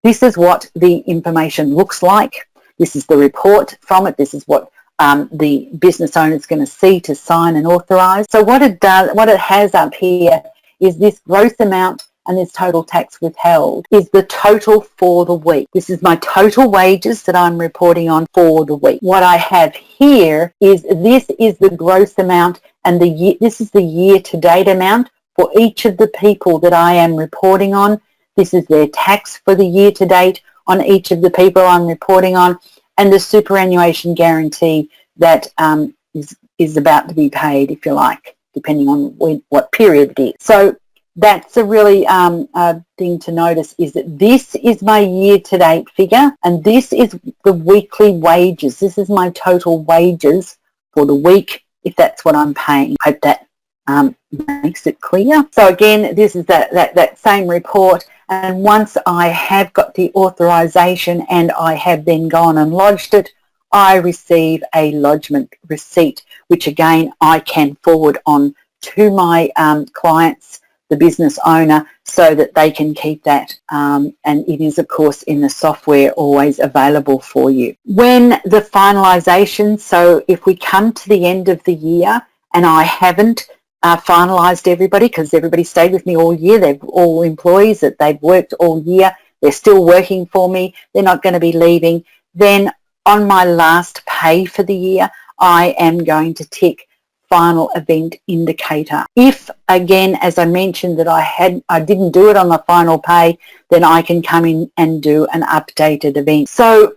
This is what the information looks like. This is the report from it. This is what the business owner is going to see to sign and authorise. So what it does, what it has up here is this gross amount and this total tax withheld is the total for the week. This is my total wages that I'm reporting on for the week. What I have here is this is the gross amount, and this is the year-to-date amount for each of the people that I am reporting on. This is their tax for the year-to-date on each of the people I'm reporting on, and the superannuation guarantee that is about to be paid, if you like, depending on what period it is. So that's a really thing to notice, is that this is my year-to-date figure, and this is the weekly wages. This is my total wages for the week, if that's what I'm paying. I hope that makes it clear. So again, this is that same report, and once I have got the authorisation and I have then gone and lodged it, I receive a lodgement receipt, which again I can forward on to my clients, the business owner, so that they can keep that, and it is of course in the software always available for you. When the finalisation, so if we come to the end of the year and I haven't finalised everybody, because everybody stayed with me all year, they're all employees that they've worked all year, they're still working for me, they're not going to be leaving, then on my last pay for the year I am going to tick final event indicator. If, again, as I mentioned, that I didn't do it on the final pay, then I can come in and do an updated event. So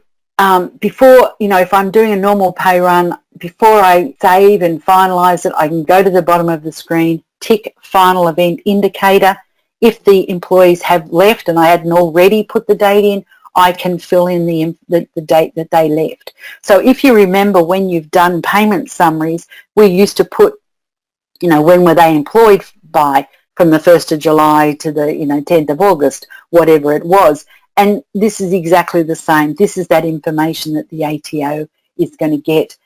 before, if I'm doing a normal pay run, before I save and finalise it, I can go to the bottom of the screen, tick final event indicator. If the employees have left and I hadn't already put the date in, I can fill in the date that they left. So if you remember, when you've done payment summaries, we used to put, when were they employed by, from the 1st of July to the 10th of August, whatever it was. And this is exactly the same. This is that information that the ATO is going to get.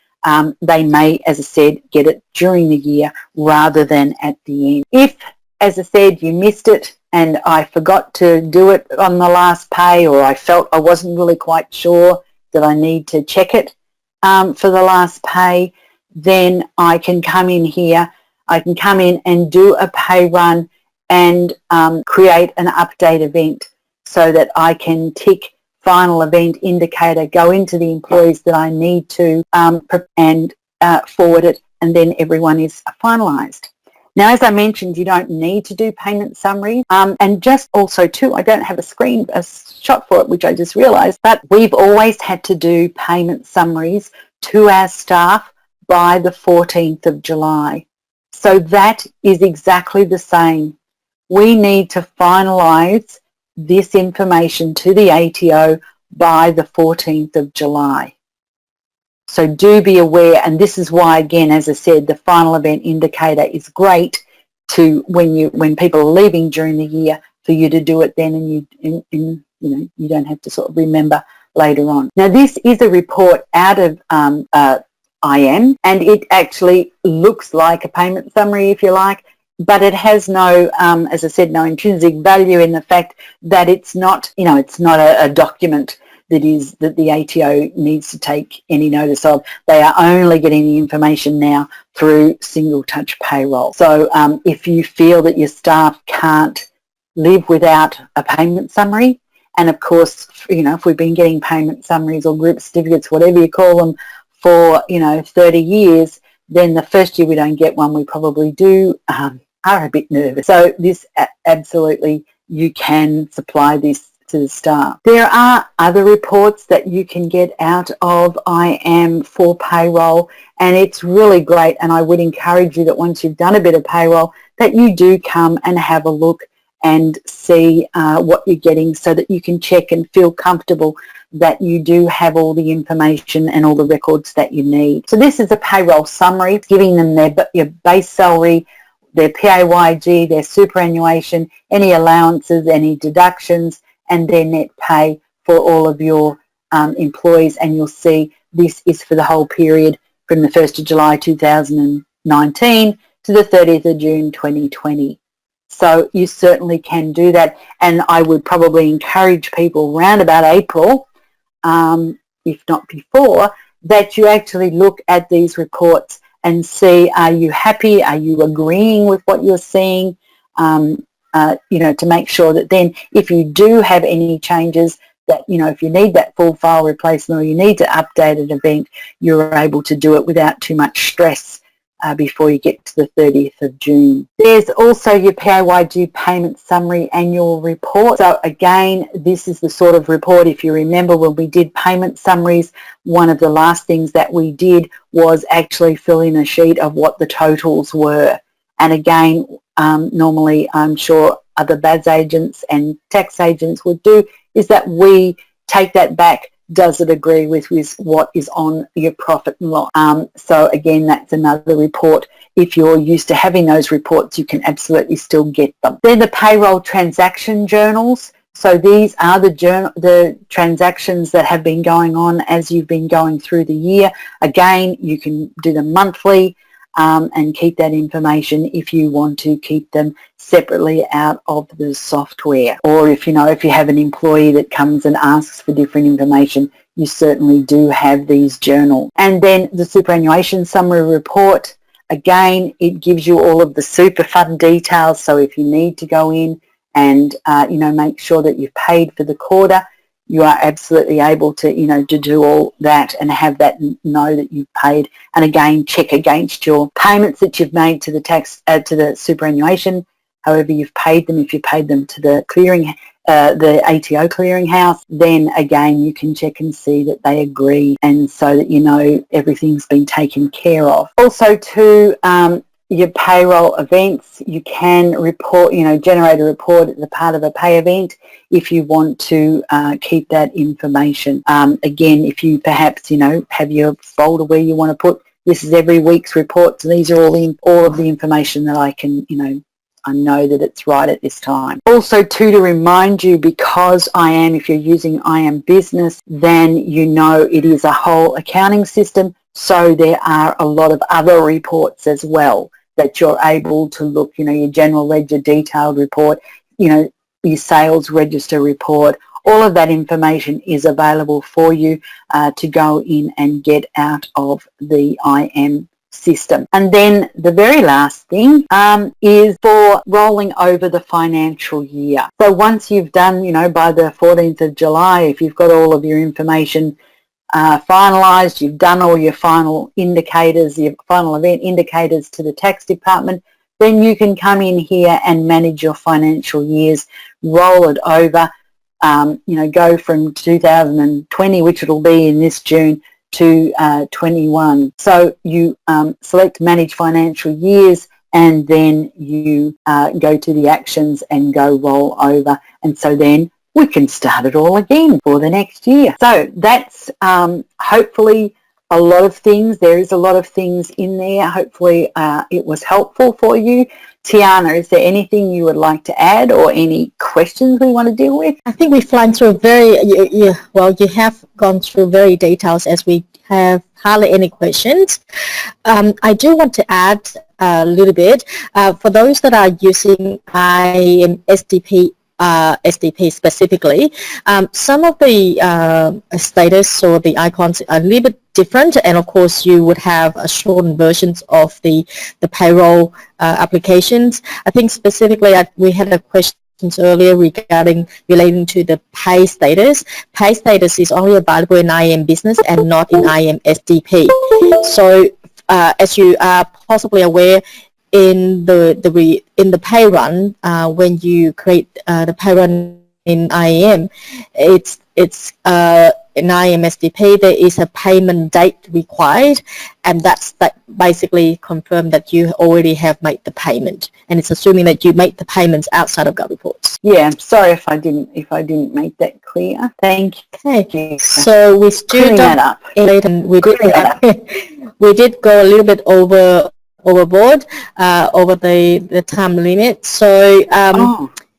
They may, as I said, get it during the year rather than at the end. If, as I said, you missed it and I forgot to do it on the last pay, or I felt I wasn't really quite sure that I need to check it for the last pay, then I can come in here. I can come in and do a pay run and create an update event so that I can tick final event indicator, go into the employees that I need to and forward it, and then everyone is finalised. Now, as I mentioned, you don't need to do payment summaries, and just also too, I don't have a shot for it, which I just realised, but we've always had to do payment summaries to our staff by the 14th of July. So that is exactly the same. We need to finalise this information to the ATO by the 14th of July. So do be aware, and this is why, again, as I said, the final event indicator is great to when people are leaving during the year, for you to do it then, and you don't have to sort of remember later on. Now, this is a report out of IM, and it actually looks like a payment summary, if you like, but it has no, as I said, no intrinsic value in the fact that it's not, it's not a document that the ATO needs to take any notice of. They are only getting the information now through single touch payroll. So if you feel that your staff can't live without a payment summary, and of course, if we've been getting payment summaries or group certificates, whatever you call them, for 30 years, then the first year we don't get one, we probably are a bit nervous. So this absolutely you can supply this to the staff. There are other reports that you can get out of IAM for payroll, and it's really great, and I would encourage you that once you've done a bit of payroll that you do come and have a look and see what you're getting so that you can check and feel comfortable that you do have all the information and all the records that you need. So this is a payroll summary, giving them your base salary, their PAYG, their superannuation, any allowances, any deductions, and their net pay for all of your employees. And you'll see this is for the whole period from the 1st of July 2019 to the 30th of June 2020. So you certainly can do that, and I would probably encourage people around about April, if not before, that you actually look at these reports and see, are you happy, are you agreeing with what you're seeing, to make sure that then if you do have any changes, that, if you need that full file replacement or you need to update an event, you're able to do it without too much stress before you get to the 30th of June. There's also your PAYG payment summary annual report. So again, this is the sort of report, if you remember when we did payment summaries, one of the last things that we did was actually fill in a sheet of what the totals were. And again, normally I'm sure other BAS agents and tax agents would do, is that we take that back. Does it agree with what is on your profit and loss? So again, that's another report. If you're used to having those reports, you can absolutely still get them. Then the payroll transaction journals. So these are the transactions that have been going on as you've been going through the year. Again, you can do them monthly and keep that information if you want to keep them separately out of the software. Or if you have an employee that comes and asks for different information, you certainly do have these journals. And then the superannuation summary report, again, it gives you all of the super fund details. So if you need to go in and make sure that you've paid for the quarter, you are absolutely able to to do all that and have that know that you've paid, and again check against your payments that you've made to the tax to the superannuation, however you've paid them. If you paid them to the the ATO clearinghouse, then again you can check and see that they agree, and so that everything's been taken care of. Also to your payroll events, you can report, generate a report at the part of a pay event if you want to keep that information. Again, if you perhaps, have your folder where you want to put, this is every week's reports, and these are all of the information that I can, I know that it's right at this time. Also too, to remind you, because if you're using IAM Business, then it is a whole accounting system. So there are a lot of other reports as well that you're able to look, your general ledger detailed report, your sales register report, all of that information is available for you to go in and get out of the IAM system. And then the very last thing is for rolling over the financial year. So once you've done, by the 14th of July, if you've got all of your information finalised, you've done all your final indicators, your final event indicators to the tax department, then you can come in here and manage your financial years, roll it over, go from 2020, which it'll be in this June, to 21. So you select manage financial years, and then you go to the actions and go roll over, and so then we can start it all again for the next year. So that's hopefully a lot of things. There is a lot of things in there. Hopefully it was helpful for you. Tiana, is there anything you would like to add or any questions we want to deal with? I think we've flown through you have gone through very details, as we have hardly any questions. I do want to add a little bit. For those that are using IAM STP specifically, some of the status or the icons are a little bit different, and of course you would have a shortened versions of the payroll applications. I think specifically we had a question earlier relating to the pay status. Pay status is only available in IAM Business and not in IAM STP. So as you are possibly aware, in the pay run, when you create the pay run in IAM, it's in IAM STP there is a payment date required, and that basically confirm that you already have made the payment, and it's assuming that you make the payments outside of GovReports. Yeah, sorry if I didn't make that clear. Thank you. Okay, so we still that up. And we did go a little bit overboard over the time limit. So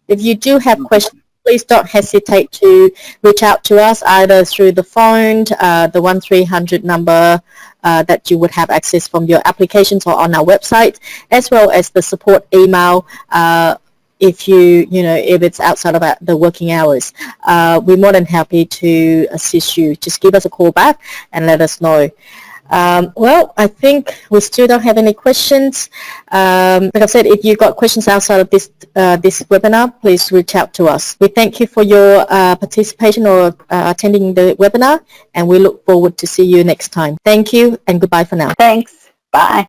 if you do have questions, please don't hesitate to reach out to us either through the phone, the 1300 number that you would have access from your applications or on our website, as well as the support email. If if it's outside of the working hours, we're more than happy to assist you. Just give us a call back and let us know. Well, I think we still don't have any questions. Like I said, if you've got questions outside of this webinar, please reach out to us. We thank you for your participation or attending the webinar, and we look forward to see you next time. Thank you, and goodbye for now. Thanks. Bye.